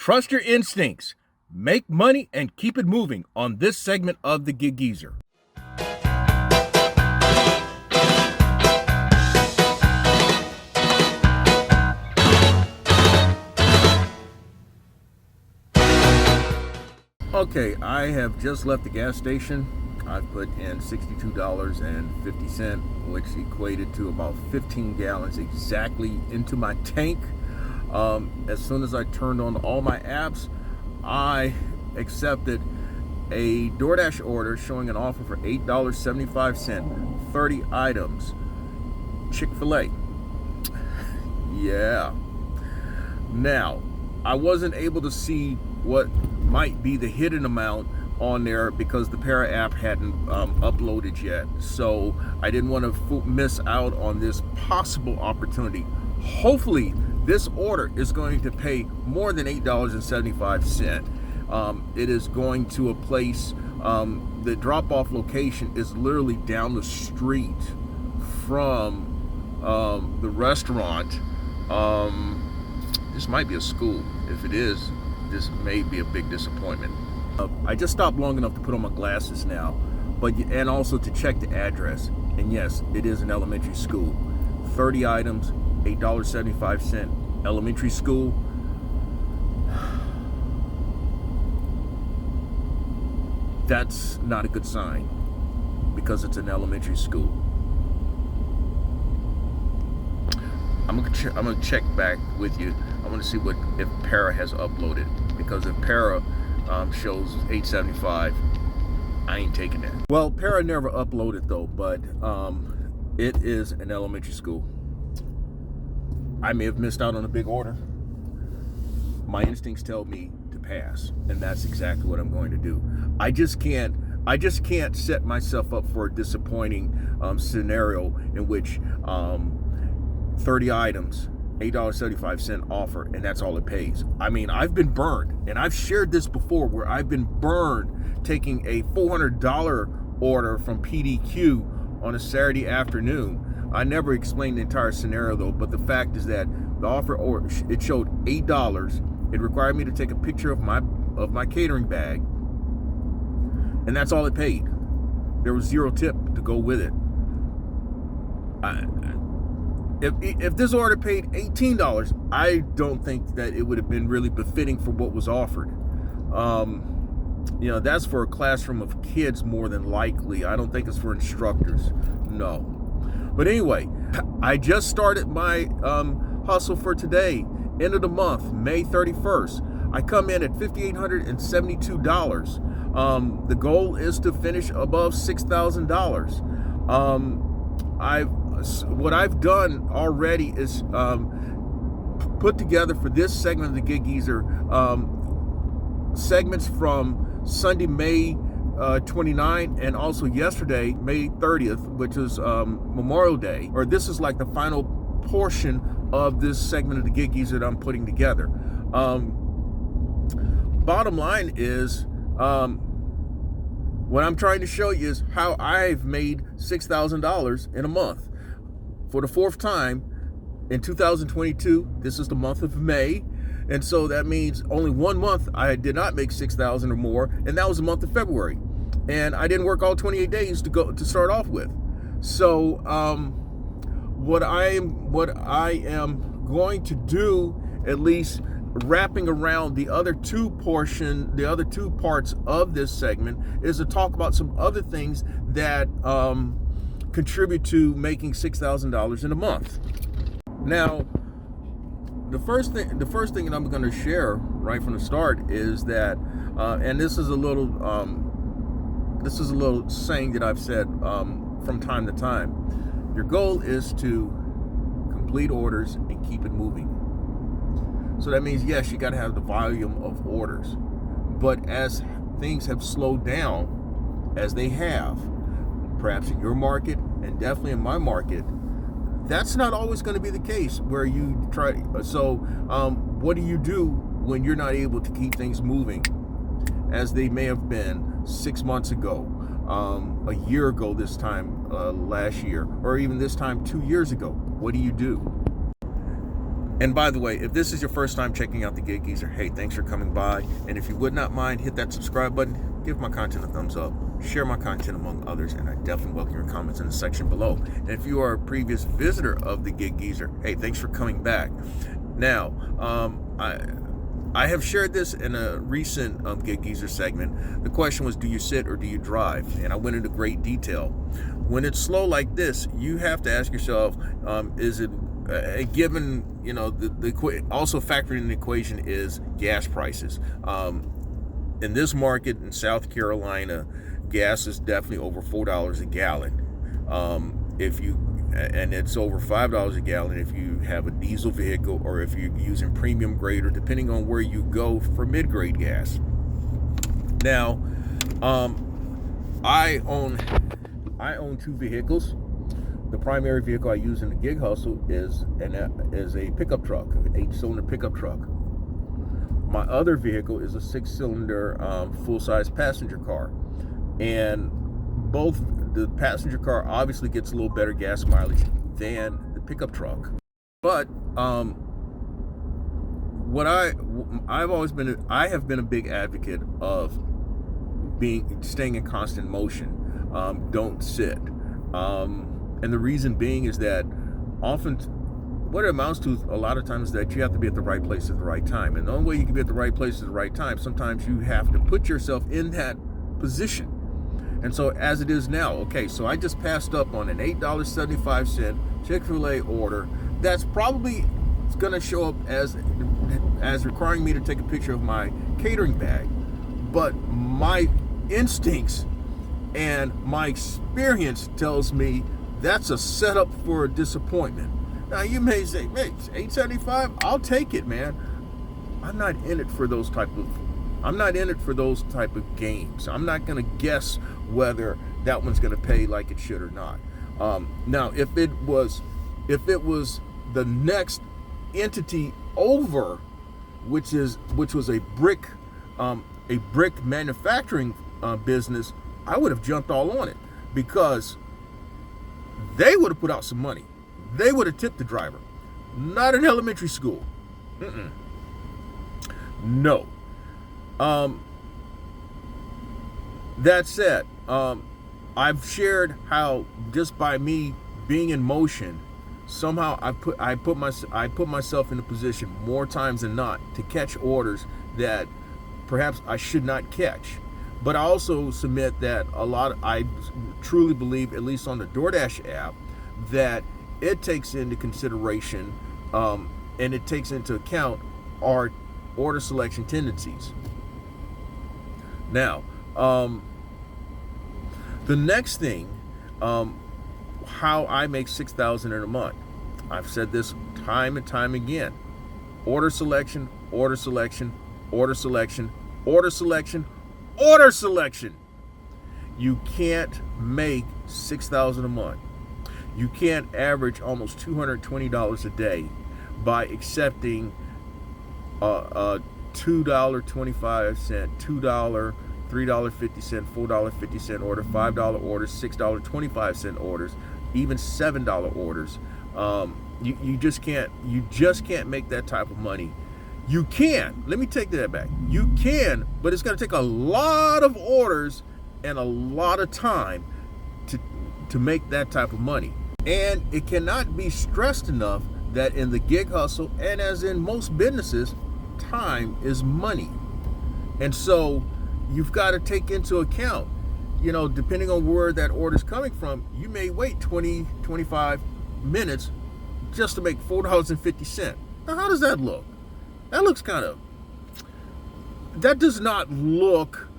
Trust your instincts. Make money and keep it moving on this segment of the Gig Geezer. Okay, I have just left the gas station. I've put in $62.50, which equated to about 15 gallons exactly into my tank. As soon as I turned on all my apps, I accepted a DoorDash order showing an offer for $8.75, 30 items, Chick-fil-A. Yeah. Now, I wasn't able to see what might be the hidden amount on there because the Para app hadn't uploaded yet. So I didn't want to miss out on this possible opportunity. Hopefully, this order is going to pay more than $8.75. It is going to a place, the drop-off location is literally down the street from the restaurant. This might be a school. If it is, this may be a big disappointment. I just stopped long enough to put on my glasses now, and also to check the address. And yes, it is an elementary school. 30 items, $8.75, elementary school. That's not a good sign because it's an elementary school. I'm gonna check back with you. I want to see if Para has uploaded, because if Para shows $8.75, I ain't taking that. Well, Para never uploaded though, but it is an elementary school. I may have missed out on a big order. My instincts tell me to pass, and that's exactly what I'm going to do. I just can't set myself up for a disappointing scenario in which 30 items, $8.75 offer, and that's all it pays. I mean, I've been burned, and I've shared this before, where I've been burned taking a $400 order from PDQ on a Saturday afternoon. I never explained the entire scenario though, but the fact is that the offer, or it showed $8. It required me to take a picture of my catering bag, and that's all it paid. There was zero tip to go with it. If this order paid $18, I don't think that it would have been really befitting for what was offered. That's for a classroom of kids more than likely. I don't think it's for instructors. No. But anyway, I just started my hustle for today. End of the month, May 31st. I come in at $5,872. The goal is to finish above $6,000. What I've done already is put together for this segment of the Gig Geezer segments from Sunday, May 29, and also yesterday, May 30th, which is Memorial Day. Or this is like the final portion of this segment of the Gig Geezer that I'm putting together. Bottom line is, what I'm trying to show you is how I've made $6,000 in a month. For the fourth time in 2022, this is the month of May. And so that means only 1 month I did not make $6,000 or more, and that was the month of February. And I didn't work all 28 days to start off with. So what I am going to do, at least wrapping around the other two parts of this segment, is to talk about some other things that contribute to making $6,000 in a month. Now, the first thing that I'm going to share right from the start is that, and this is a little saying that I've said from time to time. Your goal is to complete orders and keep it moving. So that means, yes, you got to have the volume of orders, but as things have slowed down, as they have, perhaps in your market and definitely in my market, that's not always going to be the case where you try. So what do you do when you're not able to keep things moving as they may have been 6 months ago, a year ago this time last year, or even this time 2 years ago? What do you do? And by the way, if this is your first time checking out the Gig Geezer, hey, thanks for coming by. And if you would not mind, hit that subscribe button, give my content a thumbs up, share my content among others, and I definitely welcome your comments in the section below. And if you are a previous visitor of the Gig Geezer, hey, thanks for coming back. Now, I have shared this in a recent Gig Geezer segment. The question was, do you sit or do you drive? And I went into great detail. When it's slow like this, you have to ask yourself, is it a given, also factoring in the equation is gas prices. In this market in South Carolina, gas is definitely over $4 a gallon. And it's over $5 a gallon if you have a diesel vehicle or if you're using premium grade, or depending on where you go for mid-grade gas. Now, I own 2 vehicles. The primary vehicle I use in the gig hustle is a pickup truck, an 8-cylinder pickup truck. My other vehicle is a 6-cylinder full-size passenger car, and both the passenger car obviously gets a little better gas mileage than the pickup truck. But I have been a big advocate of staying in constant motion. Don't sit. And the reason being is that often what it amounts to a lot of times is that you have to be at the right place at the right time. And the only way you can be at the right place at the right time, sometimes you have to put yourself in that position. And so as it is now, okay, so I just passed up on an $8.75 Chick-fil-A order that's probably going to show up as requiring me to take a picture of my catering bag. But my instincts and my experience tells me that's a setup for a disappointment. Now you may say, hey, $8.75, I'll take it, man. I'm not in it for those type of games. I'm not going to guess whether that one's going to pay like it should or not. Now, if it was the next entity over, which was a brick manufacturing business, I would have jumped all on it, because they would have put out some money. They would have tipped the driver. Not in elementary school. No. That said, I've shared how just by me being in motion, somehow I put myself in a position more times than not to catch orders that perhaps I should not catch. But I also submit that I truly believe, at least on the DoorDash app, that it takes into consideration and it takes into account our order selection tendencies. Now, the next thing, how I make $6,000 in a month. I've said this time and time again. Order selection, order selection, order selection, order selection, order selection. You can't make $6,000 a month. You can't average almost $220 a day by accepting $2.25, $2, $3.50, $4.50 order, $5 orders, $6.25 orders, even $7 orders. You just can't make that type of money. You can. Let me take that back. You can, but it's going to take a lot of orders and a lot of time to make that type of money. And it cannot be stressed enough that in the gig hustle, and as in most businesses, time is money. And so you've got to take into account, depending on where that order is coming from, you may wait 20, 25 minutes just to make $4.50. Now, how does that look? That does not look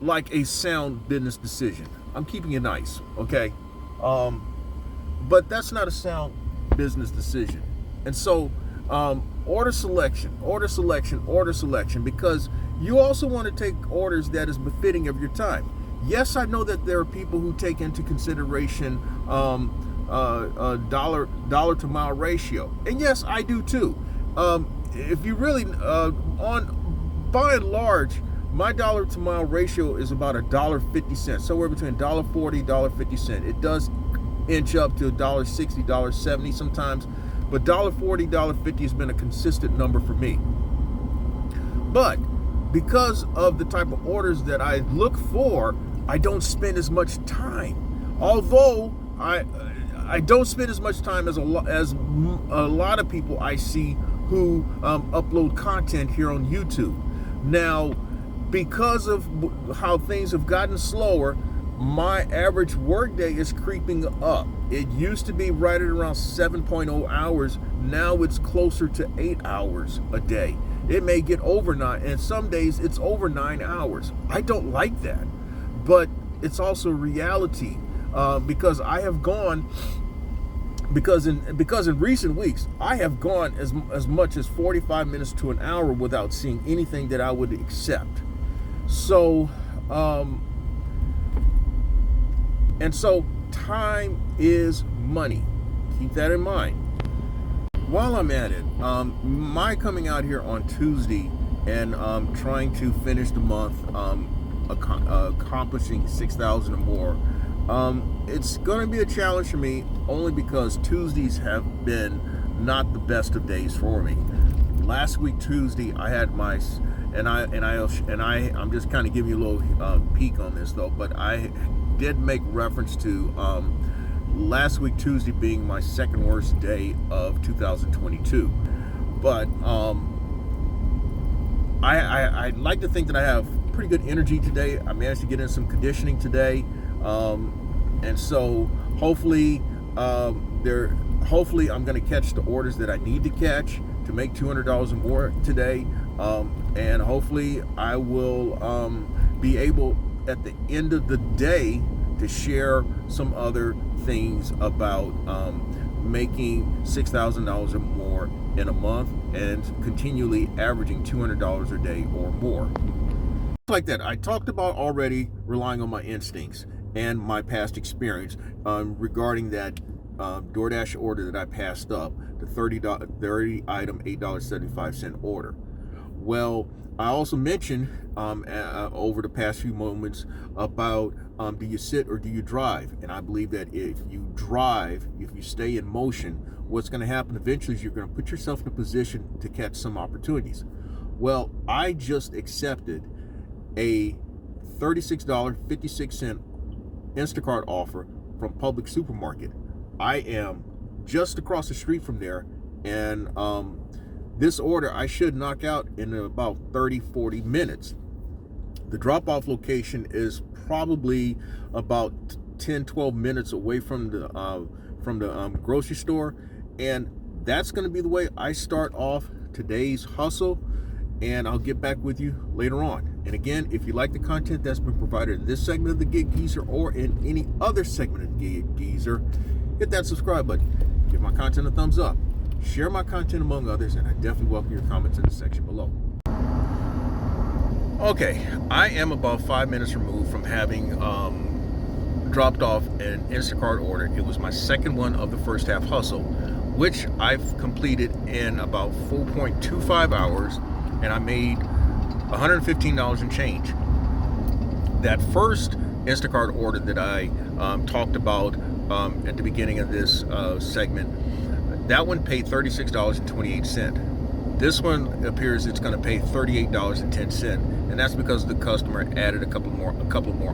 like a sound business decision. I'm keeping it nice, okay? But that's not a sound business decision. And so order selection, because you also want to take orders that is befitting of your time. Yes, I know that there are people who take into consideration dollar to mile ratio, and yes, I do too. If you really by and large, my dollar to mile ratio is about $1.50, somewhere between $1.40, $1.50. It does inch up to $1.60, $1.70 sometimes, but $1.40, $1.50 has been a consistent number for me. But because of the type of orders that I look for, I don't spend as much time. Although I don't spend as much time as a lot of people I see who upload content here on YouTube. Now, because of how things have gotten slower, my average workday is creeping up. It used to be right at around 7.0 hours. Now it's closer to 8 hours a day. It may get over 9, and some days it's over 9 hours. I don't like that, but it's also reality, because I have gone, because in recent weeks I have gone as much as 45 minutes to an hour without seeing anything that I would accept. So and so time is money. Keep that in mind. While I'm at it, my coming out here on Tuesday and trying to finish the month, accomplishing 6,000 or more, it's going to be a challenge for me, only because Tuesdays have been not the best of days for me. Last week Tuesday, I had my, I'm just kind of giving you a little peek on this though, but I did make reference to last week Tuesday being my second worst day of 2022. But I like to think that I have pretty good energy today. I managed to get in some conditioning today, and so hopefully I'm going to catch the orders that I need to catch to make $200 or more today, and hopefully I will be able at the end of the day to share some other things about making $6,000 or more in a month and continually averaging $200 a day or more. Like that, I talked about already relying on my instincts and my past experience regarding that DoorDash order that I passed up, the 30 item $8.75 order. Well, I also mentioned over the past few moments about do you sit or do you drive? And I believe that if you drive, if you stay in motion, what's going to happen eventually is you're going to put yourself in a position to catch some opportunities. Well, I just accepted a $36.56 Instacart offer from Publix Supermarket. I am just across the street from there, and this order I should knock out in about 30-40 minutes. The drop-off location is probably about 10-12 minutes away from the grocery store, and that's going to be the way I start off today's hustle, and I'll get back with you later on. And again, if you like the content that's been provided in this segment of the Gig Geezer or in any other segment of the Gig Geezer, hit that subscribe button, give my content a thumbs up, share my content among others, and I definitely welcome your comments in the section below. Okay, I am about 5 minutes removed from having dropped off an Instacart order. It was my second one of the first half hustle, which I've completed in about 4.25 hours, and I made $115 and change. That first Instacart order that I talked about at the beginning of this segment, that one paid $36.28. This one appears it's going to pay $38.10, and that's because the customer added a couple more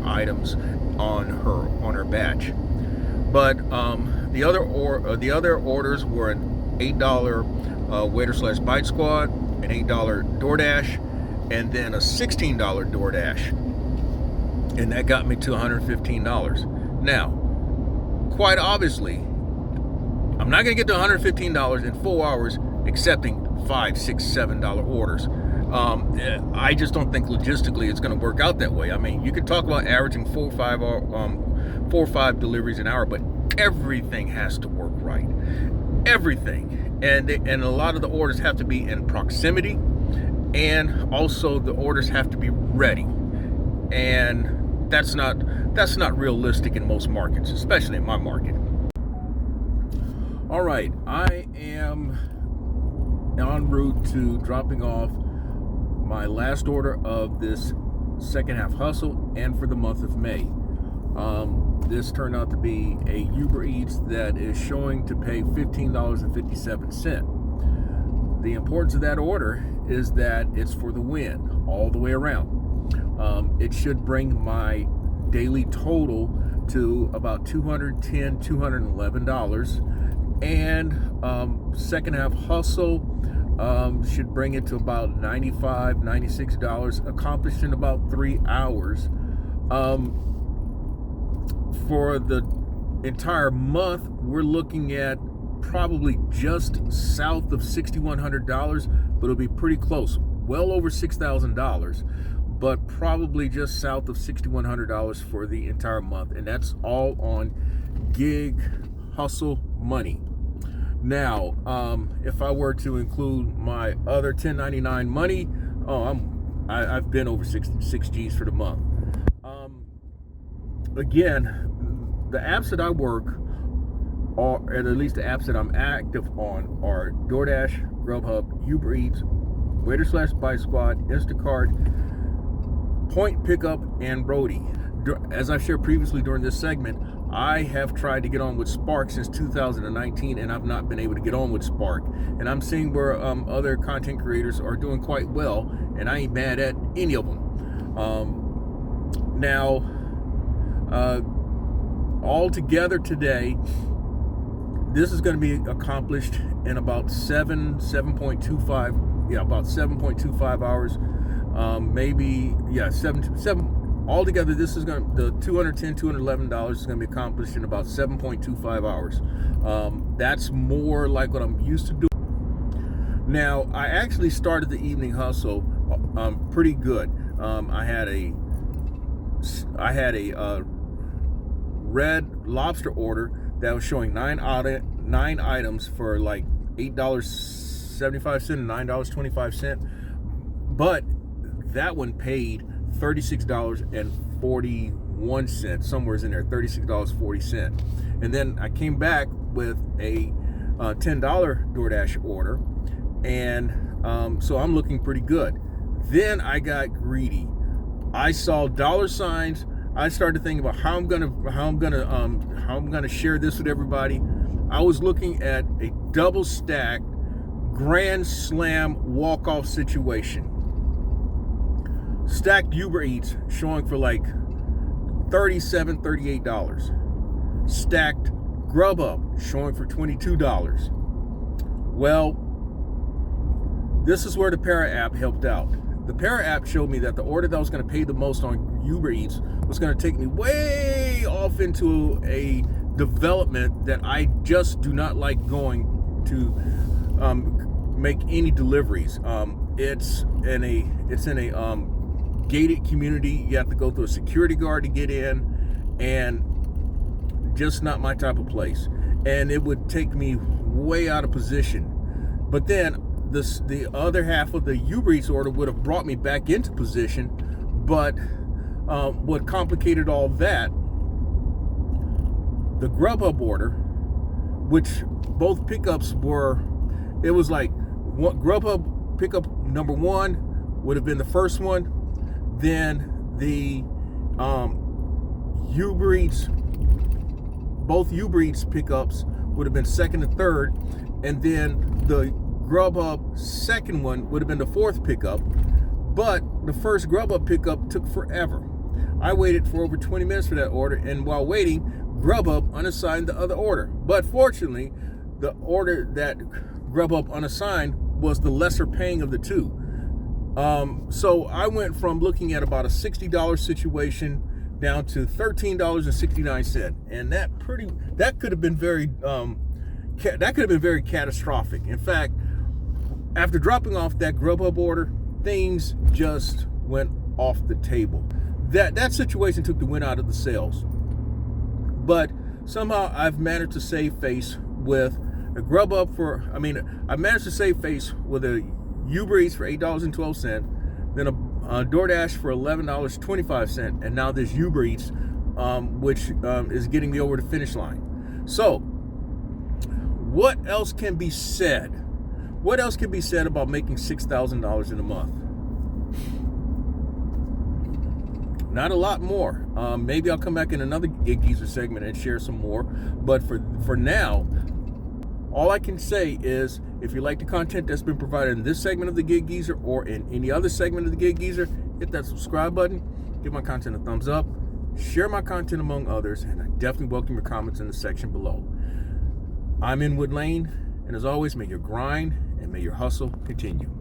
items on her batch. But the other orders were an $8 Waiter/Bite Squad, an $8 DoorDash, and then a $16 DoorDash, and that got me to $115. Now, quite obviously, I'm not going to get to $115 in 4 hours accepting $5, $6, $7 orders. I just don't think logistically it's going to work out that way. I mean, you could talk about averaging 4 or 5 deliveries an hour, but everything has to work right. Everything, and a lot of the orders have to be in proximity, and also the orders have to be ready, and that's not realistic in most markets, especially in my market. All right, I am en route to dropping off my last order of this second half hustle and for the month of May. this turned out to be a Uber Eats that is showing to pay $15.57. The importance of that order is that it's for the win all the way around. It should bring my daily total to about $210, $211. And second half hustle should bring it to about $95, $96, accomplished in about 3 hours. For the entire month, we're looking at probably just south of $6,100, but it'll be pretty close, well over $6,000, but probably just south of $6,100 for the entire month, and that's all on gig hustle money. Now, if I were to include my other 1099 money, I've been over six G's for the month. Again, the apps that I work, or at least the apps that I'm active on, are DoorDash, Grubhub, Uber Eats, Waiter/Bite Squad, Instacart, Point Pickup, and Brody. As I've shared previously during this segment, I have tried to get on with Spark since 2019, and I've not been able to get on with Spark. And I'm seeing where other content creators are doing quite well, and I ain't mad at any of them. All together today, this is going to be accomplished in about 7.25 hours. Seven. Altogether, this is going to, the $210, $211 is going to be accomplished in about 7.25 hours. That's more like what I'm used to doing. Now, I actually started the evening hustle pretty good. I had a Red Lobster order that was showing 9 items for like $8.75 and $9.25, but that one paid $36.41, somewhere's in there, $36.40. And then I came back with a $10 DoorDash order, and so I'm looking pretty good. Then I got greedy. I saw dollar signs. I started thinking about how I'm gonna share this with everybody. I was looking at a double stacked grand slam walk-off situation. Stacked Uber Eats showing for like $37, $38. Stacked Grubhub showing for $22. Well, this is where the Para app helped out. The Para app showed me that the order that was going to pay the most on Uber Eats was going to take me way off into a development that I just do not like going to make any deliveries. It's in a gated community. You have to go through a security guard to get in, and just not my type of place. And it would take me way out of position. But then the other half of the Uber Eats order would have brought me back into position. But what complicated all that, the Grubhub order, which both pickups were, it was like Grubhub pickup number 1 would have been the first one, then the Uber Eats, both Uber Eats pickups would have been second and third, and then the Grubhub second one would have been the fourth pickup. But the first Grubhub pickup took forever. I waited for over 20 minutes for that order, and while waiting, Grubhub unassigned the other order. But fortunately, the order that Grubhub unassigned was the lesser paying of the two. So I went from looking at about a $60 situation down to $13.69, and that could have been very catastrophic. In fact, after dropping off that Grubhub order, things just went off the table. That situation took the wind out of the sails. But somehow I've managed to save face with a Grubhub I managed to save face with a Uber Eats for $8.12, then a DoorDash for $11.25, and now this Uber Eats, which is getting me over the finish line. So, what else can be said? What else can be said about making $6,000 in a month? Not a lot more. Maybe I'll come back in another Gig Geezer segment and share some more. But for now, all I can say is, if you like the content that's been provided in this segment of the Gig Geezer or in any other segment of the Gig Geezer, hit that subscribe button, give my content a thumbs up, share my content among others, and I definitely welcome your comments in the section below. I'm Inwood Lane, and as always, may your grind and may your hustle continue.